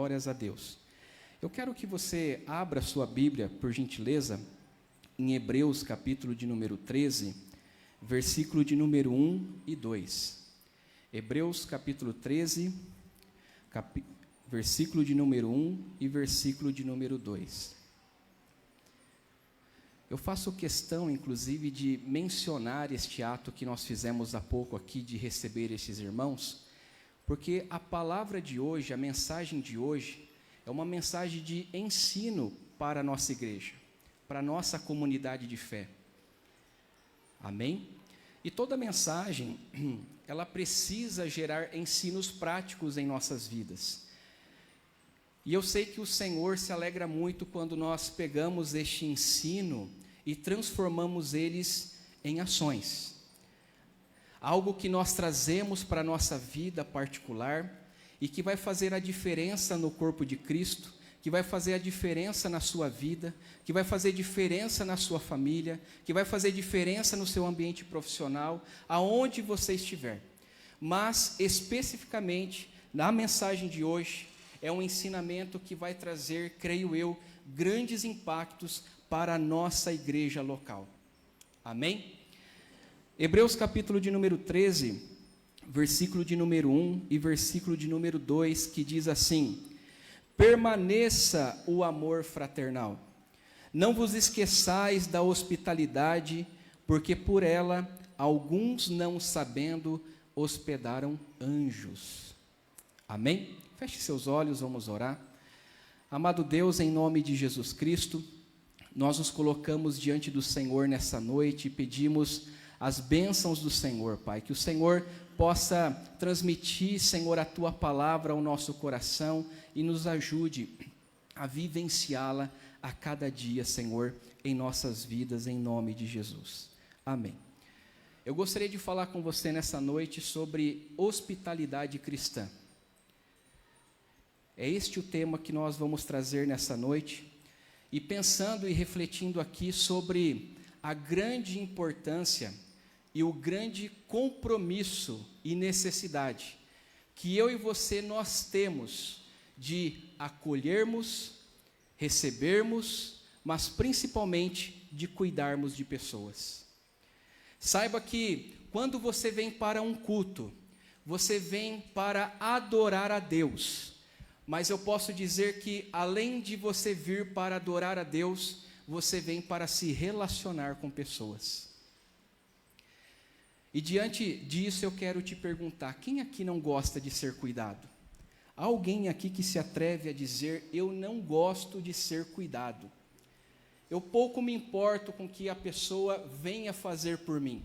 Glórias a Deus. Eu quero que você abra sua Bíblia, por gentileza, em Hebreus, capítulo de número 13, versículo de número 1 e 2. Hebreus, capítulo 13, versículo de número 1 e versículo de número 2. Eu faço questão, inclusive, de mencionar este ato que nós fizemos há pouco aqui, de receber estes irmãos, porque a palavra de hoje, a mensagem de hoje, é uma mensagem de ensino para a nossa igreja, para a nossa comunidade de fé. Amém? E toda mensagem, ela precisa gerar ensinos práticos em nossas vidas. E eu sei que o Senhor se alegra muito quando nós pegamos este ensino e transformamos eles em ações. Algo que nós trazemos para a nossa vida particular e que vai fazer a diferença no corpo de Cristo, que vai fazer a diferença na sua vida, que vai fazer diferença na sua família, que vai fazer diferença no seu ambiente profissional, aonde você estiver. Mas, especificamente, na mensagem de hoje, é um ensinamento que vai trazer, creio eu, grandes impactos para a nossa igreja local. Amém? Hebreus capítulo de número 13, versículo de número 1 e versículo de número 2, que diz assim: permaneça o amor fraternal. Não vos esqueçais da hospitalidade, porque por ela, alguns não sabendo, hospedaram anjos. Amém? Feche seus olhos, vamos orar. Amado Deus, em nome de Jesus Cristo, nós nos colocamos diante do Senhor nessa noite e pedimos as bênçãos do Senhor, Pai, que o Senhor possa transmitir, Senhor, a Tua palavra ao nosso coração e nos ajude a vivenciá-la a cada dia, Senhor, em nossas vidas, em nome de Jesus. Amém. Eu gostaria de falar com você nessa noite sobre hospitalidade cristã. É este o tema que nós vamos trazer nessa noite, e pensando e refletindo aqui sobre a grande importância e o grande compromisso e necessidade que eu e você nós temos de acolhermos, recebermos, mas principalmente de cuidarmos de pessoas. Saiba que quando você vem para um culto, você vem para adorar a Deus, mas eu posso dizer que além de você vir para adorar a Deus, você vem para se relacionar com pessoas. E diante disso eu quero te perguntar, quem aqui não gosta de ser cuidado? Há alguém aqui que se atreve a dizer, eu não gosto de ser cuidado? Eu pouco me importo com o que a pessoa venha fazer por mim.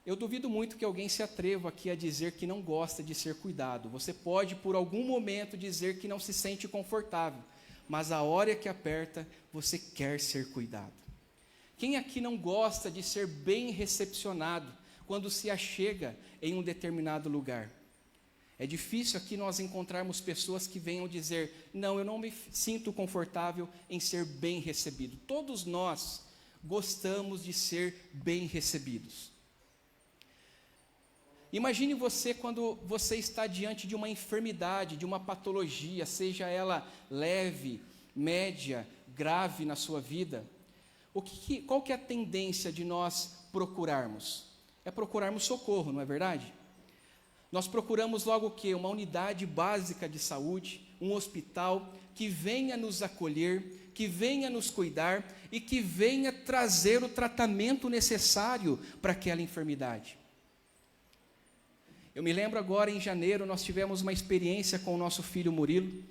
Eu duvido muito que alguém se atreva aqui a dizer que não gosta de ser cuidado. Você pode por algum momento dizer que não se sente confortável, mas a hora que aperta, você quer ser cuidado. Quem aqui não gosta de ser bem recepcionado quando se achega em um determinado lugar? É difícil aqui nós encontrarmos pessoas que venham dizer, não, eu não me sinto confortável em ser bem recebido. Todos nós gostamos de ser bem recebidos. Imagine você quando você está diante de uma enfermidade, de uma patologia, seja ela leve, média, grave na sua vida. Qual que é a tendência de nós procurarmos? É procurarmos socorro, não é verdade? Nós procuramos logo o quê? Uma unidade básica de saúde, um hospital que venha nos acolher, que venha nos cuidar e que venha trazer o tratamento necessário para aquela enfermidade. Eu me lembro agora, em janeiro, nós tivemos uma experiência com o nosso filho Murilo.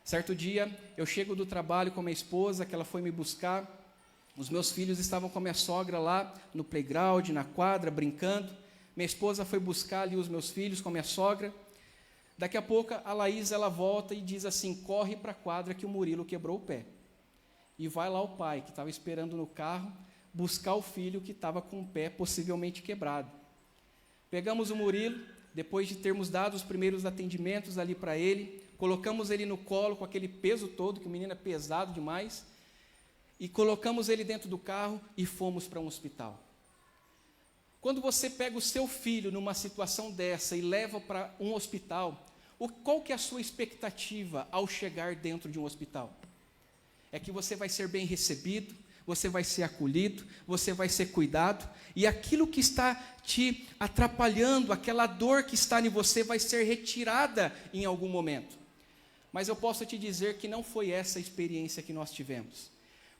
Certo dia, eu chego do trabalho com a minha esposa, que ela foi me buscar. Os meus filhos estavam com a minha sogra lá no playground, na quadra, brincando. Minha esposa foi buscar ali os meus filhos com a minha sogra. Daqui a pouco, a Laís, ela volta e diz assim, corre para a quadra que o Murilo quebrou o pé. E vai lá o pai, que estava esperando no carro, buscar o filho que estava com o pé possivelmente quebrado. Pegamos o Murilo, depois de termos dado os primeiros atendimentos ali para ele, colocamos ele no colo com aquele peso todo, que o menino é pesado demais, e colocamos ele dentro do carro e fomos para um hospital. Quando você pega o seu filho numa situação dessa e leva para um hospital, Qual que é a sua expectativa ao chegar dentro de um hospital? É que você vai ser bem recebido, você vai ser acolhido, você vai ser cuidado, e aquilo que está te atrapalhando, aquela dor que está em você, vai ser retirada em algum momento. Mas eu posso te dizer que não foi essa a experiência que nós tivemos.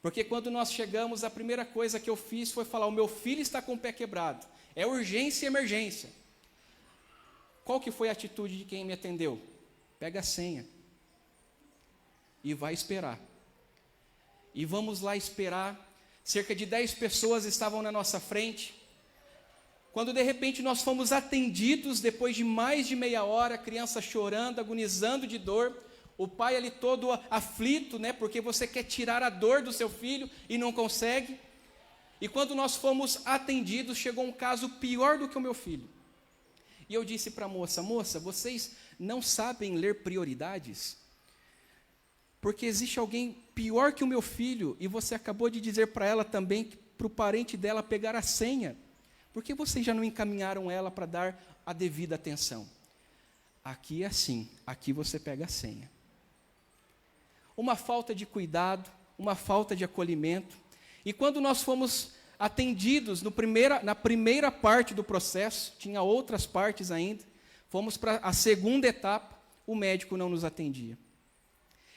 Porque quando nós chegamos, a primeira coisa que eu fiz foi falar: o meu filho está com o pé quebrado, é urgência e emergência. Qual que foi a atitude de quem me atendeu? Pega a senha e vai esperar. E vamos lá esperar. Cerca de 10 pessoas estavam na nossa frente. Quando de repente nós fomos atendidos, depois de mais de meia hora, a criança chorando, agonizando de dor, o pai ali todo aflito, né, porque você quer tirar a dor do seu filho e não consegue. E quando nós fomos atendidos, chegou um caso pior do que o meu filho. E eu disse para a moça: moça, vocês não sabem ler prioridades? Porque existe alguém pior que o meu filho, e você acabou de dizer para ela também, para o parente dela pegar a senha. Por que vocês já não encaminharam ela para dar a devida atenção? Aqui é assim, aqui você pega a senha. Uma falta de cuidado, uma falta de acolhimento. E quando nós fomos atendidos na primeira parte do processo, tinha outras partes ainda, fomos para a segunda etapa, o médico não nos atendia.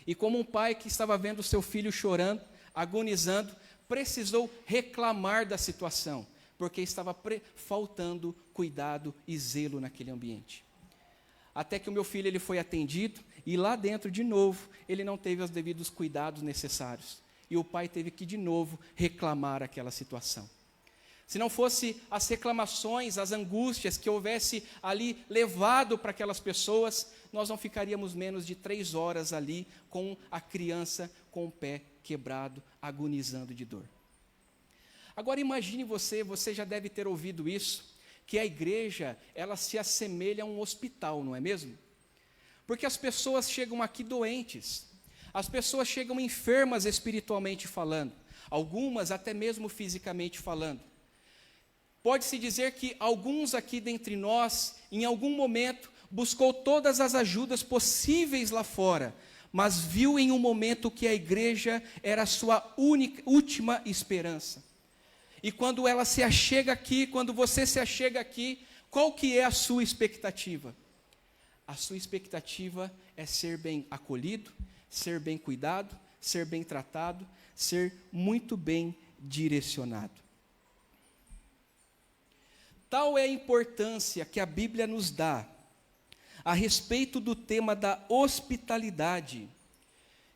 E como um pai que estava vendo o seu filho chorando, agonizando, precisou reclamar da situação, porque estava faltando cuidado e zelo naquele ambiente. Até que o meu filho ele foi atendido, e lá dentro, de novo, ele não teve os devidos cuidados necessários. E o pai teve que, de novo, reclamar aquela situação. Se não fosse as reclamações, as angústias que houvesse ali levado para aquelas pessoas, nós não ficaríamos menos de 3 horas ali com a criança com o pé quebrado, agonizando de dor. Agora imagine você já deve ter ouvido isso, que a igreja, ela se assemelha a um hospital, não é mesmo? Porque as pessoas chegam aqui doentes, as pessoas chegam enfermas espiritualmente falando, algumas até mesmo fisicamente falando. Pode-se dizer que alguns aqui dentre nós, em algum momento, buscou todas as ajudas possíveis lá fora, mas viu em um momento que a igreja era a sua última esperança. E quando ela se achega aqui, quando você se achega aqui, qual que é a sua expectativa? A sua expectativa é ser bem acolhido, ser bem cuidado, ser bem tratado, ser muito bem direcionado. Tal é a importância que a Bíblia nos dá a respeito do tema da hospitalidade,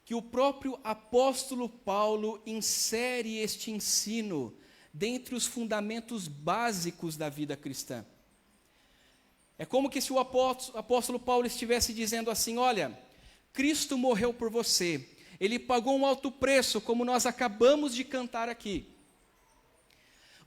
que o próprio apóstolo Paulo insere este ensino dentre os fundamentos básicos da vida cristã. É como que se o apóstolo Paulo estivesse dizendo assim: olha, Cristo morreu por você, Ele pagou um alto preço, como nós acabamos de cantar aqui.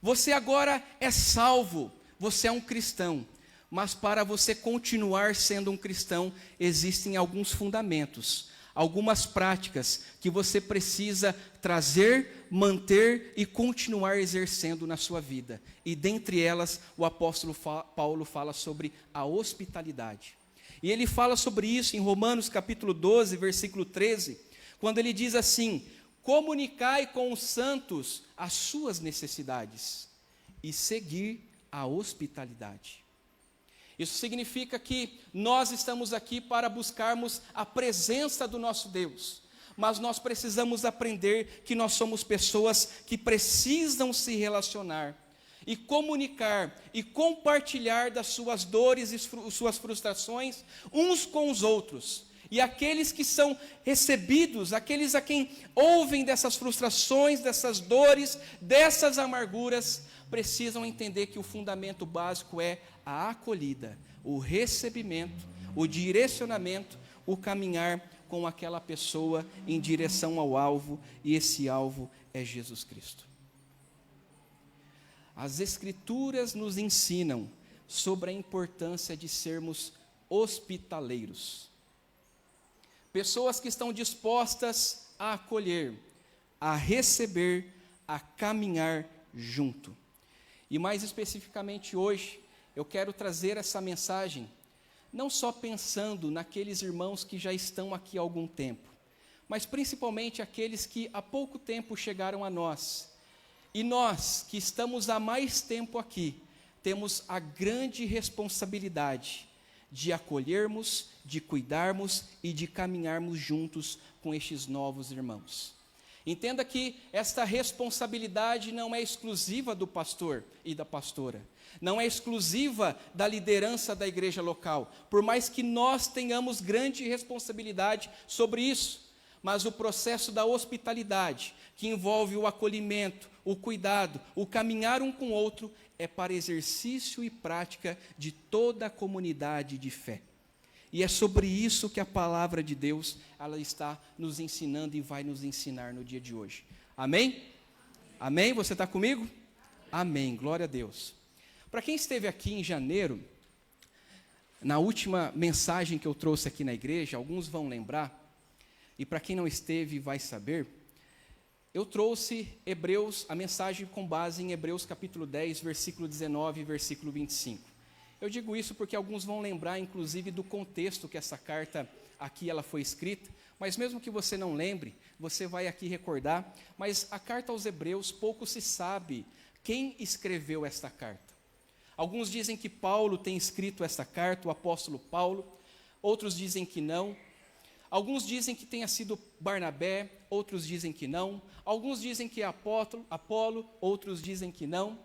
Você agora é salvo, você é um cristão, mas para você continuar sendo um cristão, existem alguns fundamentos, algumas práticas que você precisa trazer, manter e continuar exercendo na sua vida. E dentre elas, o apóstolo Paulo fala sobre a hospitalidade. E ele fala sobre isso em Romanos capítulo 12, versículo 13, quando ele diz assim: comunicai com os santos as suas necessidades e seguir a hospitalidade. Isso significa que nós estamos aqui para buscarmos a presença do nosso Deus, mas nós precisamos aprender que nós somos pessoas que precisam se relacionar e comunicar e compartilhar das suas dores e suas frustrações uns com os outros. E aqueles que são recebidos, aqueles a quem ouvem dessas frustrações, dessas dores, dessas amarguras, precisam entender que o fundamento básico é a acolhida, o recebimento, o direcionamento, o caminhar com aquela pessoa em direção ao alvo, e esse alvo é Jesus Cristo. As Escrituras nos ensinam sobre a importância de sermos hospitaleiros. Pessoas que estão dispostas a acolher, a receber, a caminhar junto. E mais especificamente hoje, eu quero trazer essa mensagem não só pensando naqueles irmãos que já estão aqui há algum tempo, mas principalmente aqueles que há pouco tempo chegaram a nós. E nós, que estamos há mais tempo aqui, temos a grande responsabilidade de acolhermos, de cuidarmos e de caminharmos juntos com estes novos irmãos. Entenda que esta responsabilidade não é exclusiva do pastor e da pastora, não é exclusiva da liderança da igreja local, por mais que nós tenhamos grande responsabilidade sobre isso, mas o processo da hospitalidade, que envolve o acolhimento, o cuidado, o caminhar um com o outro, é para exercício e prática de toda a comunidade de fé. E é sobre isso que a palavra de Deus, ela está nos ensinando e vai nos ensinar no dia de hoje. Amém? Amém? Você está comigo? Amém. Glória a Deus. Para quem esteve aqui em janeiro, na última mensagem que eu trouxe aqui na igreja, alguns vão lembrar, e para quem não esteve vai saber, eu trouxe Hebreus, a mensagem com base em Hebreus capítulo 10, versículo 19 e versículo 25. Eu digo isso porque alguns vão lembrar, inclusive, do contexto que essa carta aqui ela foi escrita, mas mesmo que você não lembre, você vai aqui recordar, mas a carta aos Hebreus, pouco se sabe quem escreveu esta carta. Alguns dizem que Paulo tem escrito esta carta, o apóstolo Paulo, outros dizem que não. Alguns dizem que tenha sido Barnabé, outros dizem que não. Alguns dizem que é Apolo, outros dizem que não.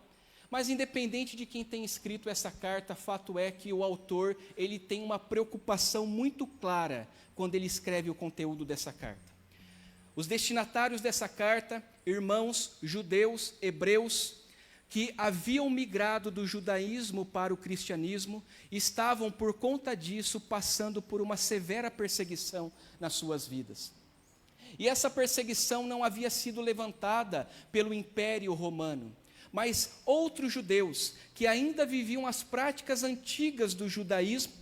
Mas independente de quem tem escrito essa carta, fato é que o autor, ele tem uma preocupação muito clara quando ele escreve o conteúdo dessa carta. Os destinatários dessa carta, irmãos judeus, hebreus, que haviam migrado do judaísmo para o cristianismo, estavam por conta disso passando por uma severa perseguição nas suas vidas. E essa perseguição não havia sido levantada pelo Império Romano, mas outros judeus que ainda viviam as práticas antigas do judaísmo,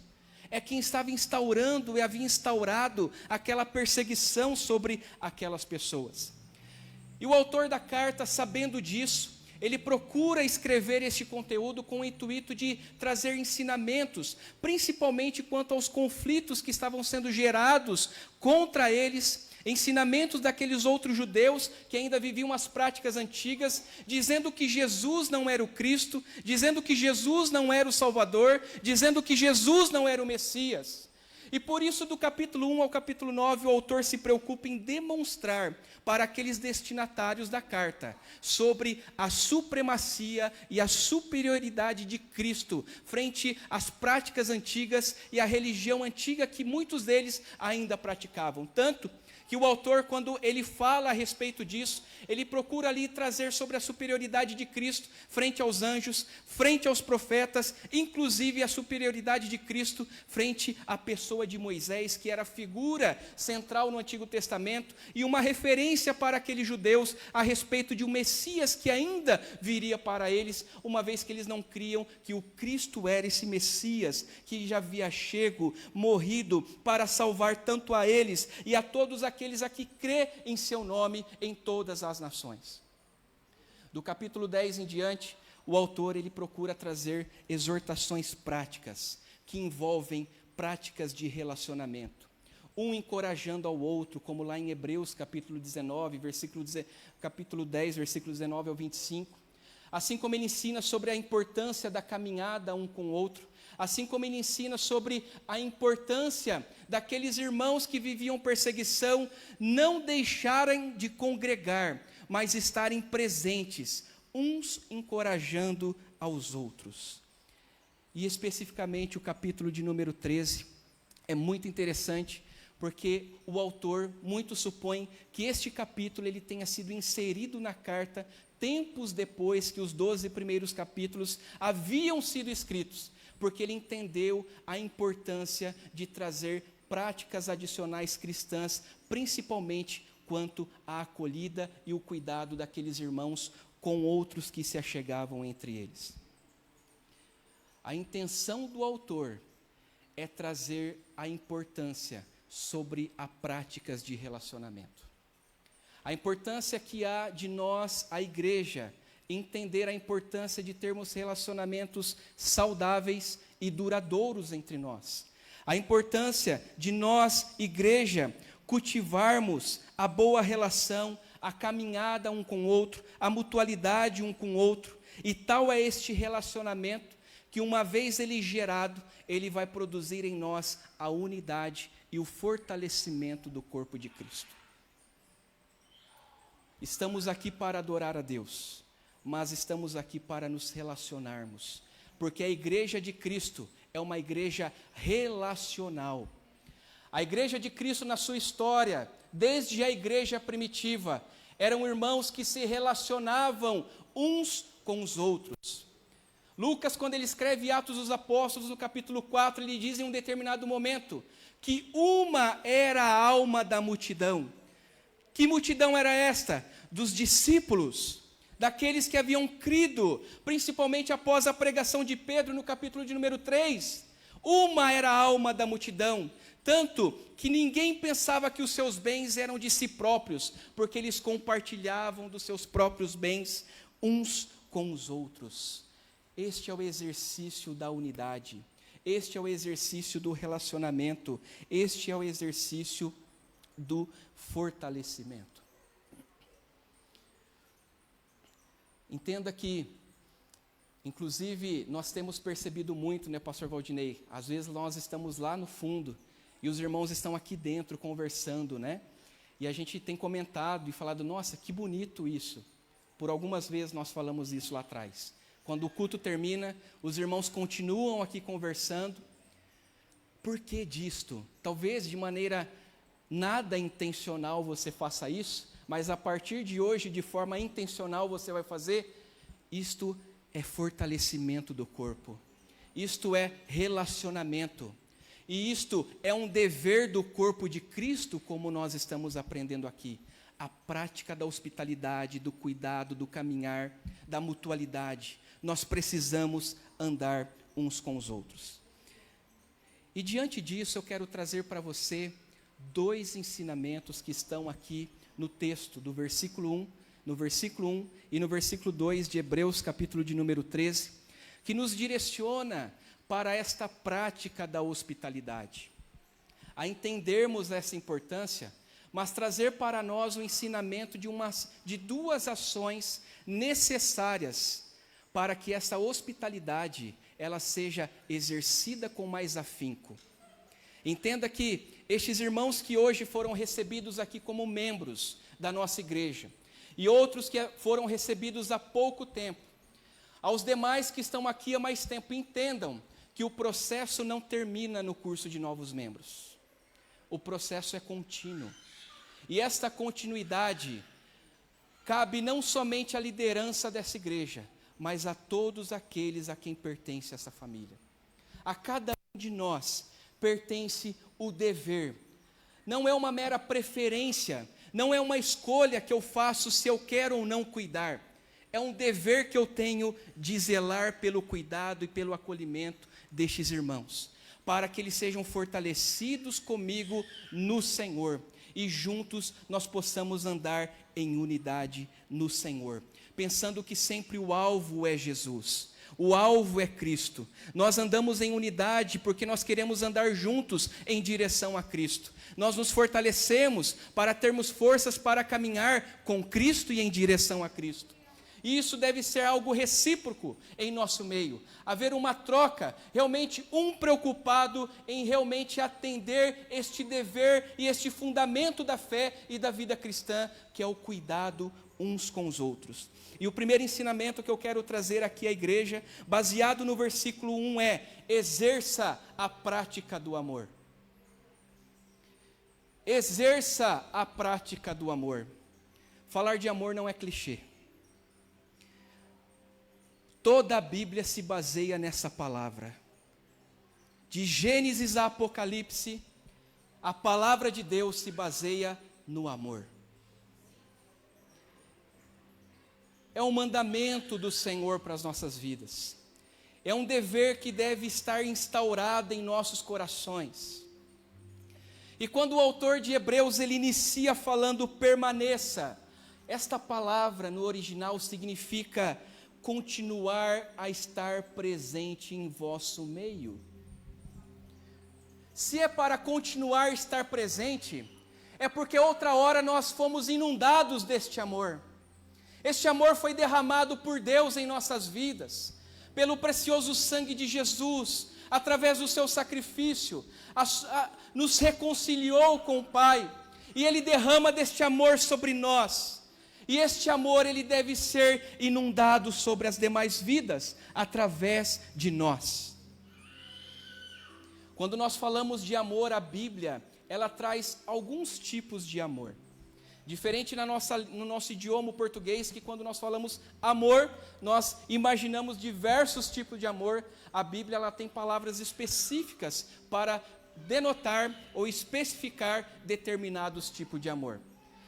é quem estava instaurando e havia instaurado aquela perseguição sobre aquelas pessoas. E o autor da carta, sabendo disso, ele procura escrever este conteúdo com o intuito de trazer ensinamentos, principalmente quanto aos conflitos que estavam sendo gerados contra eles, ensinamentos daqueles outros judeus que ainda viviam as práticas antigas, dizendo que Jesus não era o Cristo, dizendo que Jesus não era o Salvador, dizendo que Jesus não era o Messias. E por isso, do capítulo 1 ao capítulo 9, o autor se preocupa em demonstrar para aqueles destinatários da carta sobre a supremacia e a superioridade de Cristo frente às práticas antigas e à religião antiga que muitos deles ainda praticavam. Tanto que o autor, quando ele fala a respeito disso, ele procura ali trazer sobre a superioridade de Cristo frente aos anjos, frente aos profetas, inclusive a superioridade de Cristo frente à pessoa de Moisés, que era a figura central no Antigo Testamento e uma referência para aqueles judeus a respeito de um Messias que ainda viria para eles, uma vez que eles não criam que o Cristo era esse Messias que já havia chego, morrido para salvar tanto a eles e a todos aqueles a que crê em seu nome em todas as nações. Do capítulo 10 em diante, o autor ele procura trazer exortações práticas que envolvem práticas de relacionamento, um encorajando ao outro, como lá em Hebreus capítulo 10, versículo 19 ao 25, assim como ele ensina sobre a importância da caminhada um com o outro, assim como ele ensina sobre a importância daqueles irmãos que viviam perseguição não deixarem de congregar, mas estarem presentes, uns encorajando aos outros. E especificamente o capítulo de número 13 é muito interessante, porque o autor muito supõe que este capítulo ele tenha sido inserido na carta tempos depois que os 12 primeiros capítulos haviam sido escritos, porque ele entendeu a importância de trazer práticas adicionais cristãs, principalmente quanto à acolhida e o cuidado daqueles irmãos com outros que se achegavam entre eles. A intenção do autor é trazer a importância sobre as práticas de relacionamento. A importância que há de nós, a igreja, entender a importância de termos relacionamentos saudáveis e duradouros entre nós. A importância de nós, igreja, cultivarmos a boa relação, a caminhada um com o outro, a mutualidade um com o outro. E tal é este relacionamento que, uma vez ele gerado, ele vai produzir em nós a unidade e o fortalecimento do corpo de Cristo. Estamos aqui para adorar a Deus, mas estamos aqui para nos relacionarmos, porque a igreja de Cristo é uma igreja relacional. A igreja de Cristo, na sua história, desde a igreja primitiva, eram irmãos que se relacionavam uns com os outros. Lucas, quando ele escreve Atos dos Apóstolos, no capítulo 4, ele diz em um determinado momento que uma era a alma da multidão. Que multidão era esta? Dos discípulos, daqueles que haviam crido, principalmente após a pregação de Pedro no capítulo de número 3. Uma era a alma da multidão, tanto que ninguém pensava que os seus bens eram de si próprios, porque eles compartilhavam dos seus próprios bens uns com os outros. Este é o exercício da unidade, este é o exercício do relacionamento, este é o exercício do fortalecimento. Entenda que, inclusive, nós temos percebido muito, né, pastor Valdinei? Às vezes nós estamos lá no fundo e os irmãos estão aqui dentro conversando, né? E a gente tem comentado e falado, nossa, que bonito isso. Por algumas vezes nós falamos isso lá atrás. Quando o culto termina, os irmãos continuam aqui conversando. Por que disto? Talvez de maneira nada intencional você faça isso, mas a partir de hoje, de forma intencional, você vai fazer. Isto é fortalecimento do corpo. Isto é relacionamento. E isto é um dever do corpo de Cristo, como nós estamos aprendendo aqui. A prática da hospitalidade, do cuidado, do caminhar, da mutualidade. Nós precisamos andar uns com os outros. E diante disso, eu quero trazer para você 2 ensinamentos que estão aqui no texto do versículo 1, no versículo 1 e no versículo 2 de Hebreus, capítulo de número 13, que nos direciona para esta prática da hospitalidade. A entendermos essa importância, mas trazer para nós o ensinamento de 2 ações necessárias para que essa hospitalidade ela seja exercida com mais afinco. Entenda que estes irmãos que hoje foram recebidos aqui como membros da nossa igreja, e outros que foram recebidos há pouco tempo, aos demais que estão aqui há mais tempo, entendam que o processo não termina no curso de novos membros. O processo é contínuo. E esta continuidade cabe não somente à liderança dessa igreja, mas a todos aqueles a quem pertence essa família. A cada um de nós pertence o dever. Não é uma mera preferência, não é uma escolha que eu faço se eu quero ou não cuidar. É um dever que eu tenho de zelar pelo cuidado e pelo acolhimento destes irmãos, para que eles sejam fortalecidos comigo no Senhor e juntos nós possamos andar em unidade no Senhor, pensando que sempre o alvo é Jesus. O alvo é Cristo. Nós andamos em unidade porque nós queremos andar juntos em direção a Cristo. Nós nos fortalecemos para termos forças para caminhar com Cristo e em direção a Cristo. E isso deve ser algo recíproco em nosso meio. Haver uma troca, realmente um preocupado em realmente atender este dever e este fundamento da fé e da vida cristã, que é o cuidado uns com os outros. E o primeiro ensinamento que eu quero trazer aqui à igreja, baseado no versículo 1 é: exerça a prática do amor. Exerça a prática do amor. Falar de amor não é clichê. Toda a Bíblia se baseia nessa palavra. De Gênesis a Apocalipse, a palavra de Deus se baseia no amor. É um mandamento do Senhor para as nossas vidas. É um dever que deve estar instaurado em nossos corações. E quando o autor de Hebreus ele inicia falando permaneça, esta palavra no original significa continuar a estar presente em vosso meio. se é para continuar a estar presente, é porque outra hora nós fomos inundados deste amor. Este amor foi derramado por Deus em nossas vidas, pelo precioso sangue de Jesus, através do seu sacrifício, nos reconciliou com o Pai, e Ele derrama deste amor sobre nós, e este amor ele deve ser inundado sobre as demais vidas, através de nós. Quando nós falamos de amor, a Bíblia, ela traz alguns tipos de amor. Diferente no nosso idioma português, que quando nós falamos amor, nós imaginamos diversos tipos de amor. A Bíblia ela tem palavras específicas para denotar ou especificar determinados tipos de amor.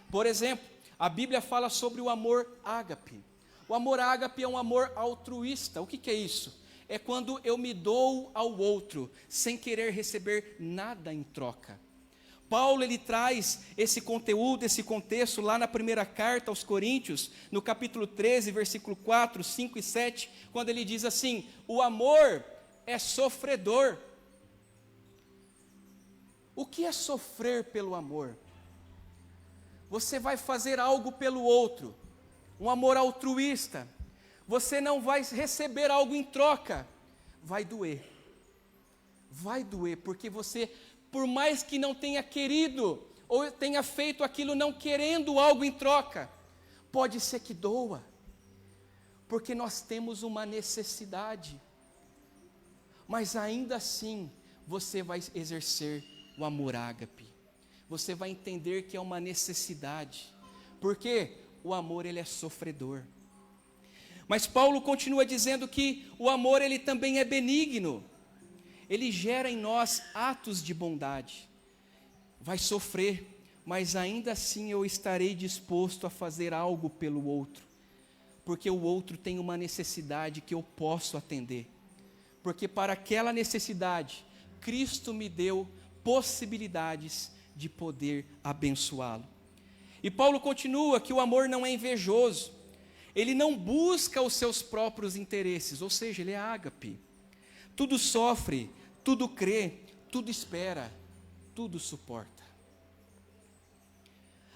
Por exemplo, a Bíblia fala sobre o amor ágape. O amor ágape é um amor altruísta. O que é isso? É quando eu me dou ao outro, sem querer receber nada em troca. Paulo ele traz esse conteúdo, esse contexto lá na primeira carta aos Coríntios, no capítulo 13, versículo 4, 5 e 7, quando ele diz assim: o amor é sofredor. O que é sofrer pelo amor? Você vai fazer algo pelo outro, um amor altruísta, você não vai receber algo em troca, vai doer, porque você, por mais que não tenha querido, ou tenha feito aquilo não querendo algo em troca, pode ser que doa, porque nós temos uma necessidade, mas ainda assim, você vai exercer o amor ágape, você vai entender que é uma necessidade, porque o amor ele é sofredor. Mas Paulo continua dizendo que o amor ele também é benigno, ele gera em nós atos de bondade. Vai sofrer, mas ainda assim eu estarei disposto a fazer algo pelo outro, porque o outro tem uma necessidade que eu posso atender, porque para aquela necessidade, Cristo me deu possibilidades de poder abençoá-lo. E Paulo continua que o amor não é invejoso, ele não busca os seus próprios interesses, ou seja, ele é ágape. Tudo sofre, tudo crê, tudo espera, tudo suporta.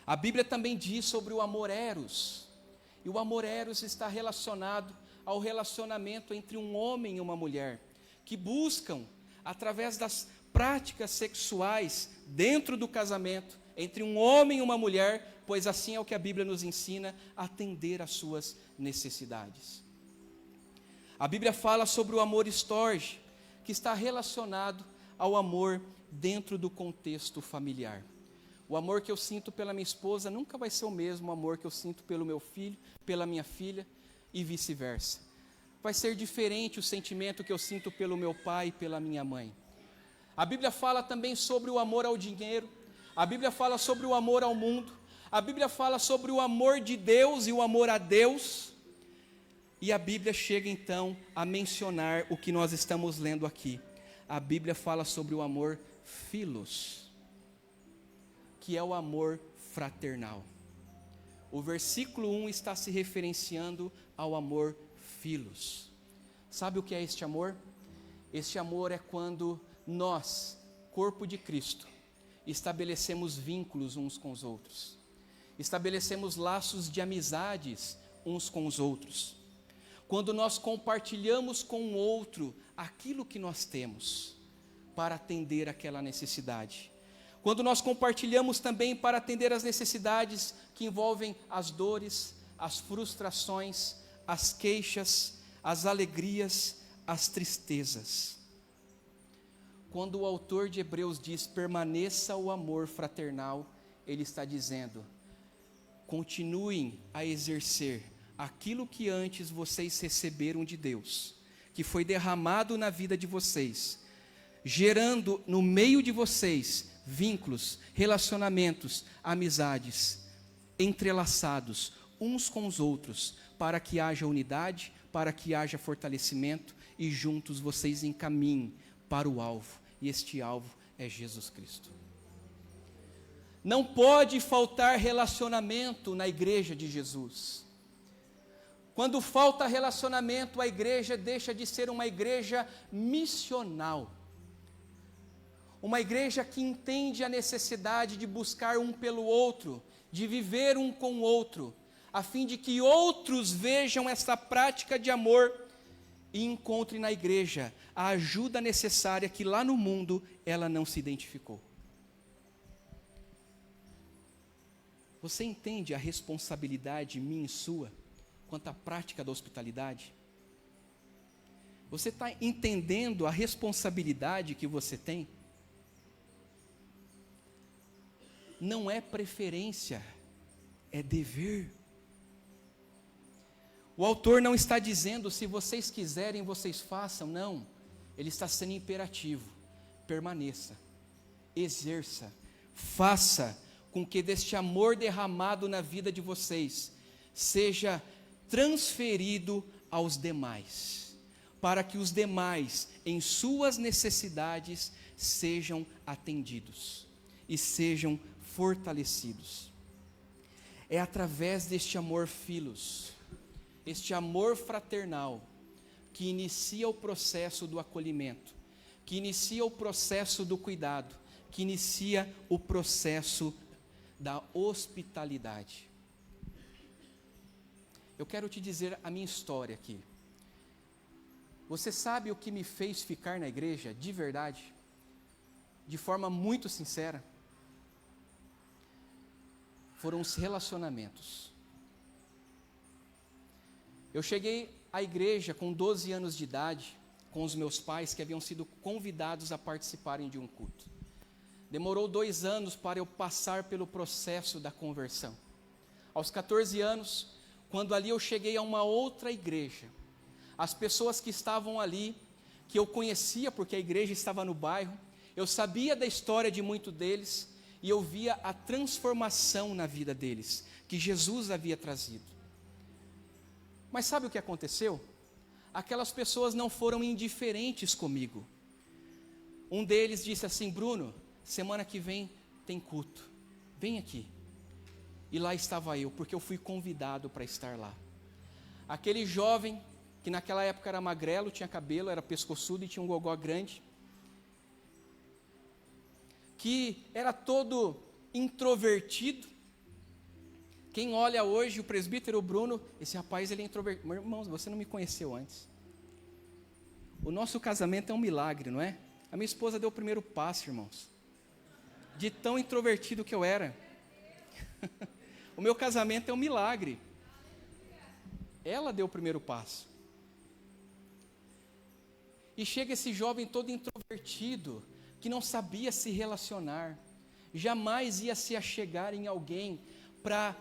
A Bíblia também diz sobre o amor eros, e o amor eros está relacionado ao relacionamento entre um homem e uma mulher, que buscam, através das práticas sexuais dentro do casamento, entre um homem e uma mulher, pois assim é o que a Bíblia nos ensina, atender às suas necessidades. A Bíblia fala sobre o amor storge, que está relacionado ao amor dentro do contexto familiar. O amor que eu sinto pela minha esposa nunca vai ser o mesmo amor que eu sinto pelo meu filho, pela minha filha e vice-versa. Vai ser diferente o sentimento que eu sinto pelo meu pai e pela minha mãe. A Bíblia fala também sobre o amor ao dinheiro, a Bíblia fala sobre o amor ao mundo, a Bíblia fala sobre o amor de Deus e o amor a Deus, e a Bíblia chega então a mencionar o que nós estamos lendo aqui. A Bíblia fala sobre o amor philos, que é o amor fraternal. O versículo 1 está se referenciando ao amor philos. Sabe o que é este amor? Este amor é quando nós, corpo de Cristo, estabelecemos vínculos uns com os outros, estabelecemos laços de amizades uns com os outros, quando nós compartilhamos com o outro aquilo que nós temos para atender aquela necessidade, quando nós compartilhamos também para atender as necessidades que envolvem as dores, as frustrações, as queixas, as alegrias, as tristezas. Quando o autor de Hebreus diz, permaneça o amor fraternal, ele está dizendo, continuem a exercer aquilo que antes vocês receberam de Deus, que foi derramado na vida de vocês, gerando no meio de vocês vínculos, relacionamentos, amizades, entrelaçados uns com os outros, para que haja unidade, para que haja fortalecimento e juntos vocês encaminhem para o alvo, e este alvo é Jesus Cristo. Não pode faltar relacionamento na igreja de Jesus. Quando falta relacionamento, a igreja deixa de ser uma igreja missional. Uma igreja que entende a necessidade de buscar um pelo outro, de viver um com o outro, a fim de que outros vejam essa prática de amor e encontrem na igreja a ajuda necessária que lá no mundo ela não se identificou. Você entende a responsabilidade minha e sua quanto à prática da hospitalidade? Você está entendendo a responsabilidade que você tem? Não é preferência, é dever. O autor não está dizendo, se vocês quiserem, vocês façam, não. Ele está sendo imperativo. Permaneça, exerça, faça com que deste amor derramado na vida de vocês seja transferido aos demais, para que os demais, em suas necessidades, sejam atendidos e sejam fortalecidos. É através deste amor filos, este amor fraternal, que inicia o processo do acolhimento, que inicia o processo do cuidado, que inicia o processo da hospitalidade. Eu quero te dizer a minha história aqui. Você sabe o que me fez ficar na igreja, de verdade? De forma muito sincera? Foram os relacionamentos. Eu cheguei à igreja com 12 anos de idade, com os meus pais que haviam sido convidados a participarem de um culto. Demorou 2 anos para eu passar pelo processo da conversão. Aos 14 anos, quando ali eu cheguei a uma outra igreja, as pessoas que estavam ali, que eu conhecia porque a igreja estava no bairro, eu sabia da história de muitos deles, e eu via a transformação na vida deles, que Jesus havia trazido. Mas sabe o que aconteceu? Aquelas pessoas não foram indiferentes comigo. Um deles disse assim: Bruno, semana que vem tem culto, vem aqui. E lá estava eu, porque eu fui convidado para estar lá. Aquele jovem, que naquela época era magrelo, tinha cabelo, era pescoçudo e tinha um gogó grande, que era todo introvertido. Quem olha hoje o presbítero Bruno, esse rapaz ele é introvertido. Meu irmão, você não me conheceu antes. O nosso casamento é um milagre, não é? A minha esposa deu o primeiro passo, irmãos. De tão introvertido que eu era. O meu casamento é um milagre. Ela deu o primeiro passo. E chega esse jovem todo introvertido, que não sabia se relacionar, jamais ia se achegar em alguém para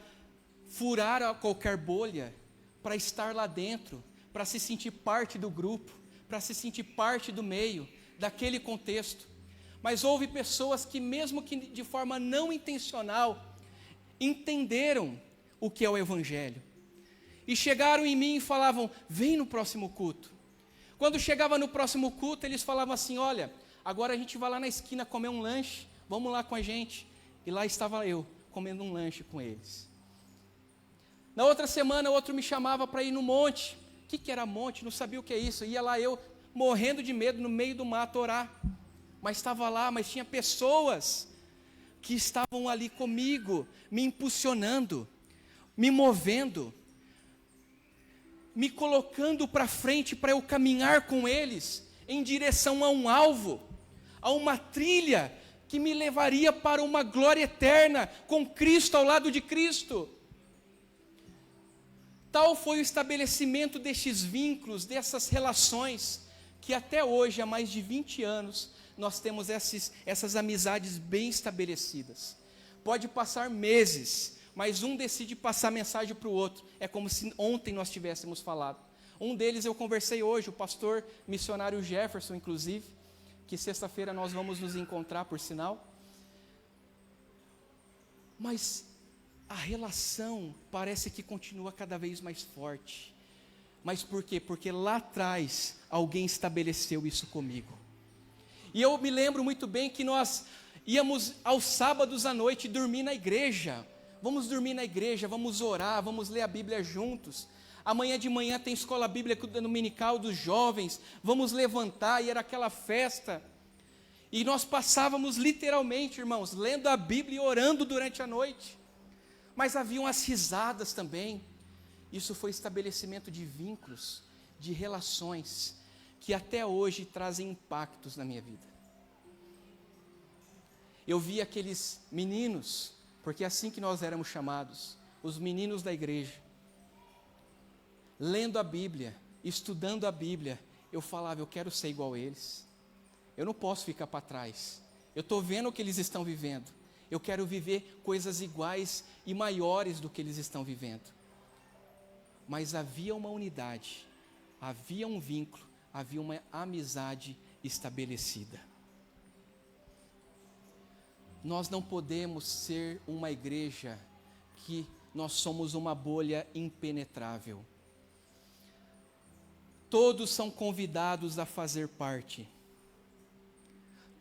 furar a qualquer bolha, para estar lá dentro, para se sentir parte do grupo, para se sentir parte do meio, daquele contexto. Mas houve pessoas que, mesmo que de forma não intencional, entenderam o que é o Evangelho, e chegaram em mim e falavam: vem no próximo culto. Quando chegava no próximo culto, eles falavam assim: olha, agora a gente vai lá na esquina comer um lanche, vamos lá com a gente. E lá estava eu, comendo um lanche com eles. Na outra semana, outro me chamava para ir no monte. O que era monte? Não sabia o que é isso. Ia lá eu, morrendo de medo, no meio do mato, orar. Mas estava lá, mas tinha pessoas que estavam ali comigo, me impulsionando, me movendo, me colocando para frente para eu caminhar com eles em direção a um alvo, a uma trilha que me levaria para uma glória eterna com Cristo ao lado de Cristo. Tal foi o estabelecimento destes vínculos, dessas relações, que até hoje, há mais de 20 anos, nós temos essas amizades bem estabelecidas. Pode passar meses, mas um decide passar mensagem para o outro. É como se ontem nós tivéssemos falado. Um deles eu conversei hoje, o pastor missionário Jefferson, inclusive, que sexta-feira nós vamos nos encontrar, por sinal. Mas a relação parece que continua cada vez mais forte. Mas por quê? Porque lá atrás alguém estabeleceu isso comigo. E eu me lembro muito bem que nós íamos aos sábados à noite dormir na igreja. Vamos dormir na igreja, vamos orar, vamos ler a Bíblia juntos. Amanhã de manhã tem escola bíblica dominical dos jovens, vamos levantar, e era aquela festa. E nós passávamos literalmente, irmãos, lendo a Bíblia e orando durante a noite. Mas haviam as risadas também. Isso foi estabelecimento de vínculos, de relações, que até hoje trazem impactos na minha vida. Eu vi aqueles meninos, porque é assim que nós éramos chamados, os meninos da igreja, lendo a Bíblia, estudando a Bíblia. Eu falava, eu quero ser igual a eles. Eu não posso ficar para trás. Eu estou vendo o que eles estão vivendo. Eu quero viver coisas iguais e maiores do que eles estão vivendo. Mas havia uma unidade, havia um vínculo, havia uma amizade estabelecida. Nós não podemos ser uma igreja que nós somos uma bolha impenetrável. Todos são convidados a fazer parte.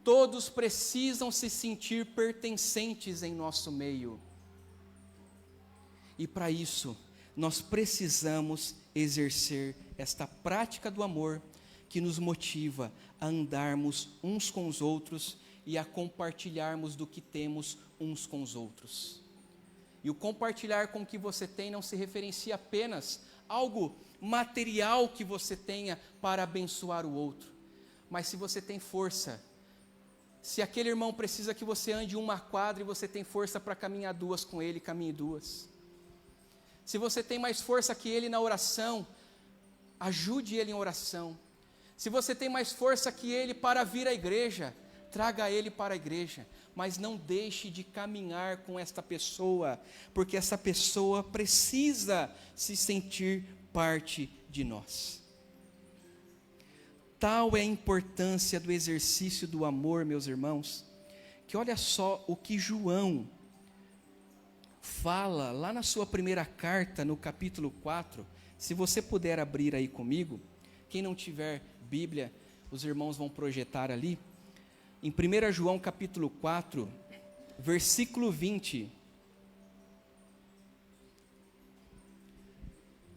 Todos precisam se sentir pertencentes em nosso meio. E para isso, nós precisamos exercer esta prática do amor que nos motiva a andarmos uns com os outros e a compartilharmos do que temos uns com os outros. E o compartilhar com o que você tem não se referencia apenas a algo material que você tenha para abençoar o outro. Mas se você tem força, se aquele irmão precisa que você ande uma quadra e você tem força para caminhar duas com ele, caminhe duas. Se você tem mais força que ele na oração, ajude ele em oração. Se você tem mais força que ele para vir à igreja, traga ele para a igreja. Mas não deixe de caminhar com esta pessoa, porque essa pessoa precisa se sentir parte de nós. Tal é a importância do exercício do amor, meus irmãos, que olha só o que João fala lá na sua primeira carta, no capítulo 4, se você puder abrir aí comigo, quem não tiver Bíblia, os irmãos vão projetar ali, em 1 João capítulo 4, versículo 20,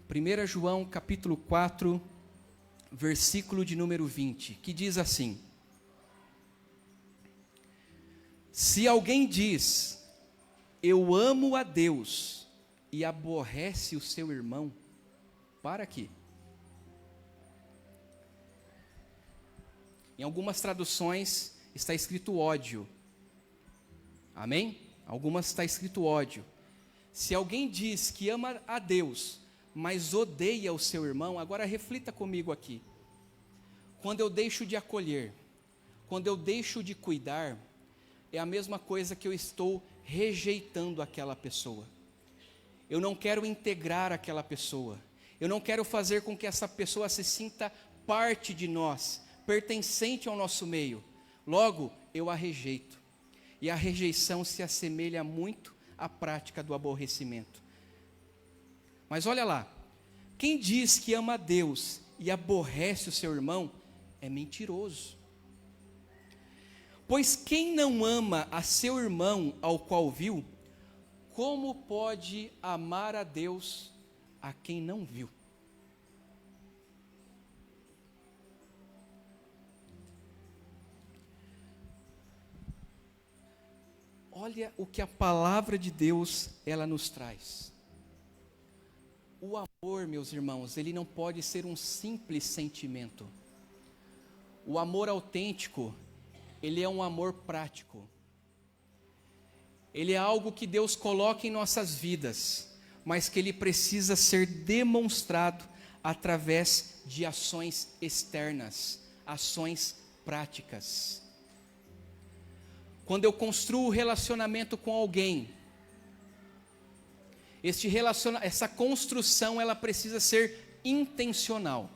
1 João capítulo 4, versículo de número 20, que diz assim: se alguém diz, eu amo a Deus, e aborrece o seu irmão, para quê? Em algumas traduções está escrito ódio, amém? Algumas está escrito ódio. Se alguém diz que ama a Deus, mas odeia o seu irmão, agora reflita comigo aqui. Quando eu deixo de acolher, quando eu deixo de cuidar, é a mesma coisa que eu estou rejeitando aquela pessoa. Eu não quero integrar aquela pessoa. Eu não quero fazer com que essa pessoa se sinta parte de nós, pertencente ao nosso meio. Logo, eu a rejeito. E a rejeição se assemelha muito à prática do aborrecimento. Mas olha lá, quem diz que ama a Deus e aborrece o seu irmão, é mentiroso. Pois quem não ama a seu irmão ao qual viu, como pode amar a Deus a quem não viu? Olha o que a palavra de Deus, ela nos traz. O amor, meus irmãos, ele não pode ser um simples sentimento. O amor autêntico, ele é um amor prático. Ele é algo que Deus coloca em nossas vidas, mas que ele precisa ser demonstrado através de ações externas, ações práticas. Quando eu construo relacionamento com alguém, essa construção ela precisa ser intencional.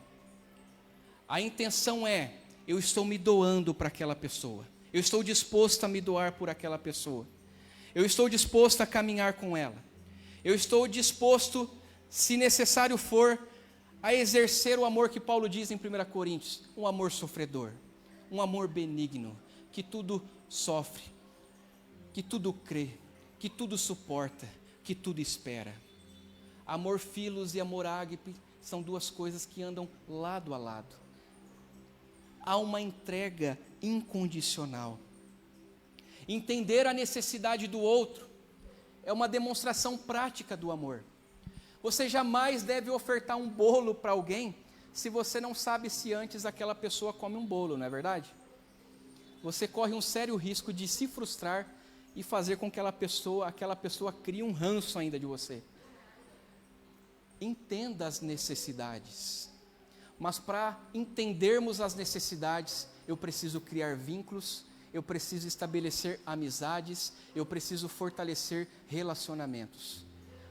A intenção é, eu estou me doando para aquela pessoa. Eu estou disposto a me doar por aquela pessoa. Eu estou disposto a caminhar com ela. Eu estou disposto, se necessário for, a exercer o amor que Paulo diz em 1 Coríntios, um amor sofredor, um amor benigno, que tudo sofre, que tudo crê, que tudo suporta, que tudo espera. Amor filos e amor ágape são duas coisas que andam lado a lado. há uma entrega incondicional. Entender a necessidade do outro é uma demonstração prática do amor. Você jamais deve ofertar um bolo para alguém se você não sabe se antes aquela pessoa come um bolo, não é verdade? Você corre um sério risco de se frustrar e fazer com que aquela pessoa crie um ranço ainda de você. Entenda as necessidades. Mas para entendermos as necessidades, eu preciso criar vínculos, eu preciso estabelecer amizades, eu preciso fortalecer relacionamentos.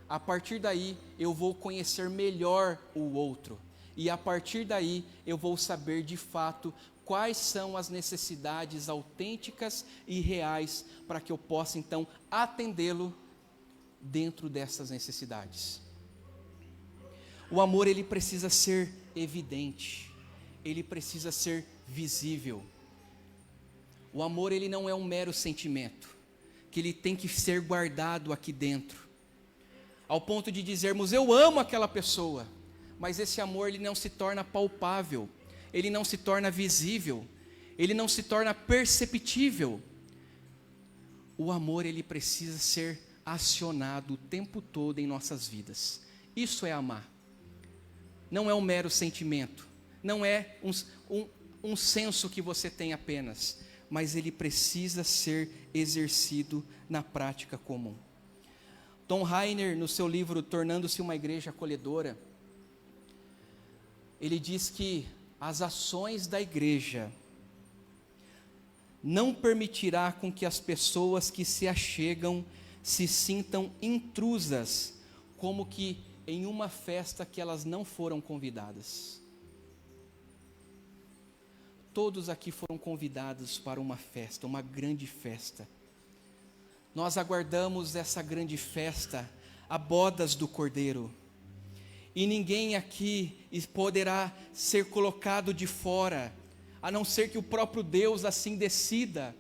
A partir daí, eu vou conhecer melhor o outro. E a partir daí, eu vou saber de fato quais são as necessidades autênticas e reais para que eu possa então atendê-lo dentro dessas necessidades. O amor, ele precisa ser evidente, ele precisa ser visível. O amor, ele não é um mero sentimento, que ele tem que ser guardado aqui dentro, ao ponto de dizermos, eu amo aquela pessoa, mas esse amor, ele não se torna palpável, ele não se torna visível, ele não se torna perceptível. O amor, ele precisa ser acionado o tempo todo em nossas vidas. Isso é amar. Não é um mero sentimento, não é um senso que você tem apenas, mas ele precisa ser exercido na prática comum. Tom Rainer, no seu livro Tornando-se uma Igreja Acolhedora, ele diz que as ações da igreja não permitirá com que as pessoas que se achegam se sintam intrusas, como que em uma festa que elas não foram convidadas. Todos aqui foram convidados para uma festa, uma grande festa. Nós aguardamos essa grande festa, a bodas do Cordeiro. E ninguém aqui poderá ser colocado de fora, a não ser que o próprio Deus assim decida.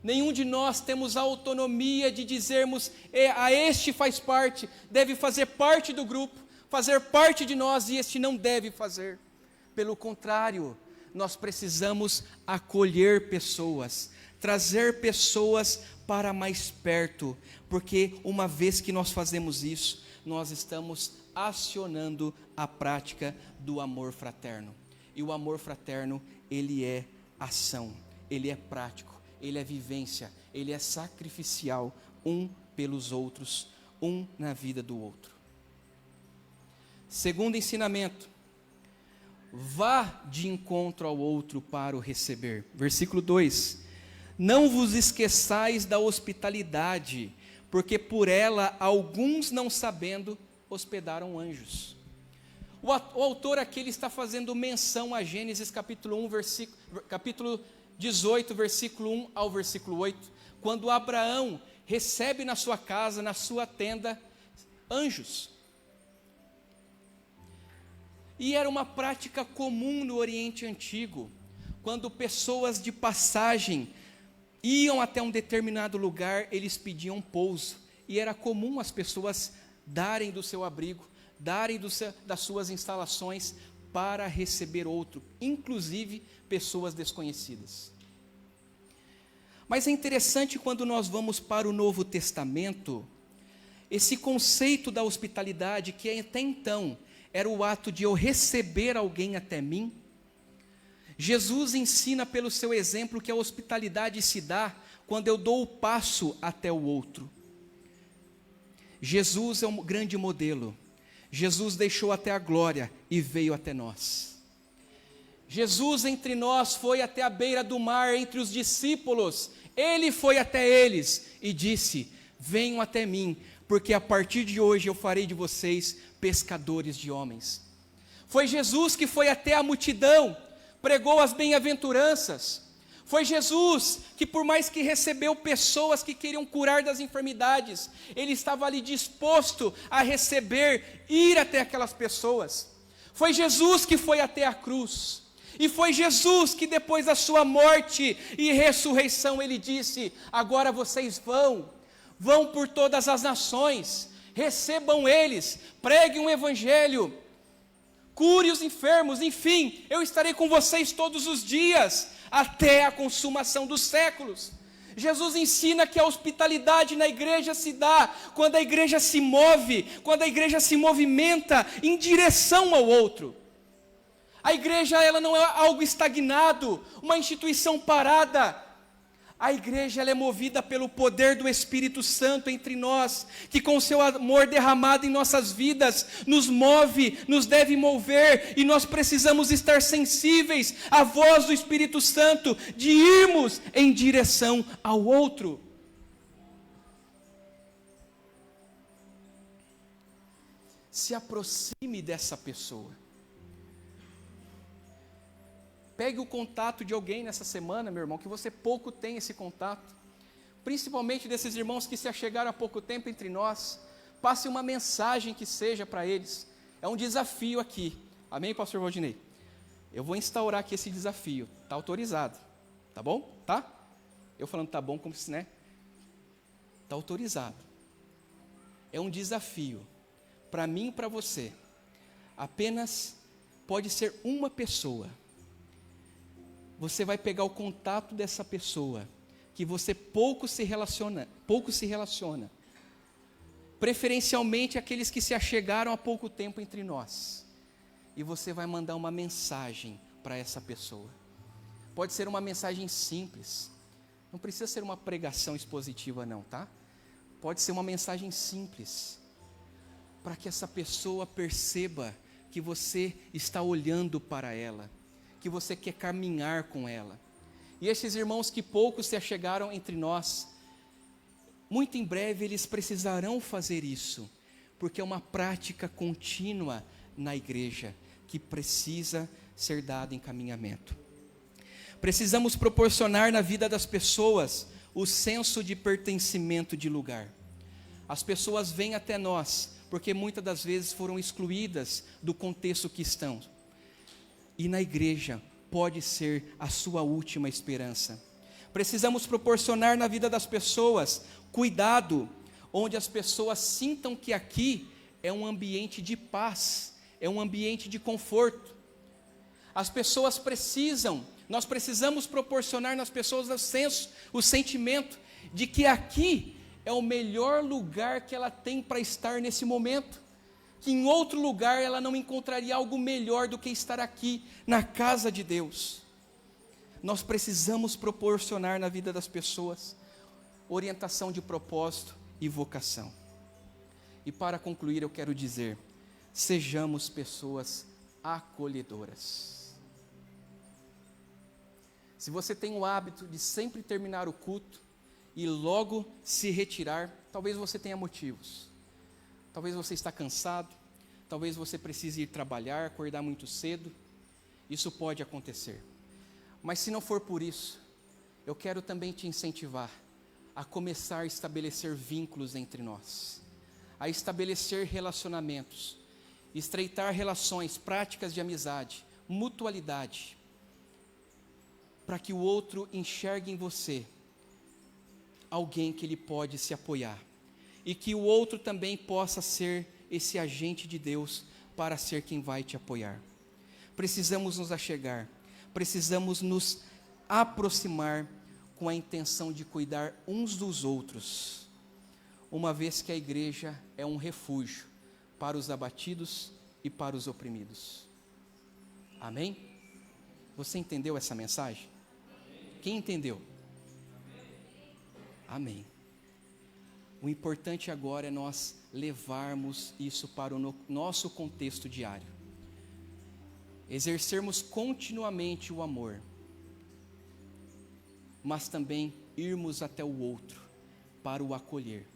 Nenhum de nós temos a autonomia de dizermos, a este faz parte, deve fazer parte do grupo, fazer parte de nós, e este não deve fazer. Pelo contrário, nós precisamos acolher pessoas, trazer pessoas para mais perto, porque uma vez que nós fazemos isso, nós estamos acionando a prática do amor fraterno. E o amor fraterno, ele é ação, ele é prático, ele é vivência, ele é sacrificial, um pelos outros, um na vida do outro. Segundo ensinamento, vá de encontro ao outro para o receber. Versículo 2: não vos esqueçais da hospitalidade, porque por ela alguns, não sabendo, hospedaram anjos. O autor aqui, ele está fazendo menção a Gênesis capítulo 18, versículo 1 ao versículo 8, quando Abraão recebe na sua casa, na sua tenda, anjos. E era uma prática comum no Oriente Antigo, quando pessoas de passagem iam até um determinado lugar, eles pediam pouso, e era comum as pessoas darem do seu abrigo, darem das suas instalações para receber outro, inclusive pessoas desconhecidas. Mas é interessante quando nós vamos para o Novo Testamento, esse conceito da hospitalidade, que até então era o ato de eu receber alguém até mim. Jesus ensina pelo seu exemplo que a hospitalidade se dá quando eu dou o passo até o outro. Jesus é um grande modelo. Jesus deixou até a glória e veio até nós. Jesus entre nós foi até a beira do mar, entre os discípulos. Ele foi até eles e disse: venham até mim, porque a partir de hoje eu farei de vocês pescadores de homens. Foi Jesus que foi até a multidão, pregou as bem-aventuranças. Foi Jesus que, por mais que recebeu pessoas que queriam curar das enfermidades, ele estava ali disposto a receber, ir até aquelas pessoas. Foi Jesus que foi até a cruz. E foi Jesus que, depois da sua morte e ressurreição, ele disse: agora vocês vão por todas as nações, recebam eles, preguem o evangelho, cure os enfermos, enfim, eu estarei com vocês todos os dias, até a consumação dos séculos. Jesus ensina que a hospitalidade na igreja se dá quando a igreja se move, quando a igreja se movimenta em direção ao outro. A igreja, ela não é algo estagnado, uma instituição parada. A igreja, ela é movida pelo poder do Espírito Santo entre nós, que com o seu amor derramado em nossas vidas, nos move, nos deve mover, e nós precisamos estar sensíveis à voz do Espírito Santo, de irmos em direção ao outro. Se aproxime dessa pessoa. Pegue o contato de alguém nessa semana, meu irmão, que você pouco tem esse contato. Principalmente desses irmãos que se achegaram há pouco tempo entre nós. Passe uma mensagem que seja para eles. É um desafio aqui. Amém, pastor Valdinei? Eu vou instaurar aqui esse desafio. Está autorizado. Tá bom? Tá? Eu falando tá bom como se, né? Está autorizado. É um desafio. Para mim e para você. Apenas pode ser uma pessoa. Você vai pegar o contato dessa pessoa, que você pouco se relaciona, preferencialmente aqueles que se achegaram há pouco tempo entre nós, e você vai mandar uma mensagem para essa pessoa. Pode ser uma mensagem simples, não precisa ser uma pregação expositiva não, tá? Pode ser uma mensagem simples, para que essa pessoa perceba que você está olhando para ela, que você quer caminhar com ela. E esses irmãos que pouco se achegaram entre nós, muito em breve eles precisarão fazer isso, porque é uma prática contínua na igreja, que precisa ser dada em caminhamento. Precisamos proporcionar na vida das pessoas o senso de pertencimento de lugar. As pessoas vêm até nós, porque muitas das vezes foram excluídas do contexto que estão. E na igreja pode ser a sua última esperança. Precisamos proporcionar na vida das pessoas cuidado, onde as pessoas sintam que aqui é um ambiente de paz, é um ambiente de conforto. As pessoas nós precisamos proporcionar nas pessoas o sentimento de que aqui é o melhor lugar que ela tem para estar nesse momento. Que em outro lugar ela não encontraria algo melhor do que estar aqui, na casa de Deus. Nós precisamos proporcionar na vida das pessoas orientação de propósito e vocação. E para concluir eu quero dizer, sejamos pessoas acolhedoras. Se você tem o hábito de sempre terminar o culto e logo se retirar, talvez você tenha motivos. Talvez você está cansado, talvez você precise ir trabalhar, acordar muito cedo. Isso pode acontecer. Mas se não for por isso, eu quero também te incentivar a começar a estabelecer vínculos entre nós, a estabelecer relacionamentos, estreitar relações, práticas de amizade, mutualidade, para que o outro enxergue em você alguém que ele pode se apoiar. E que o outro também possa ser esse agente de Deus para ser quem vai te apoiar. Precisamos nos achegar, precisamos nos aproximar com a intenção de cuidar uns dos outros, uma vez que a igreja é um refúgio para os abatidos e para os oprimidos. Amém? Você entendeu essa mensagem? Quem entendeu? Amém. O importante agora é nós levarmos isso para o nosso contexto diário. Exercermos continuamente o amor, mas também irmos até o outro para o acolher,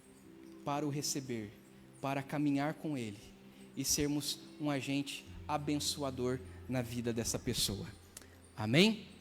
para o receber, para caminhar com ele e sermos um agente abençoador na vida dessa pessoa. Amém?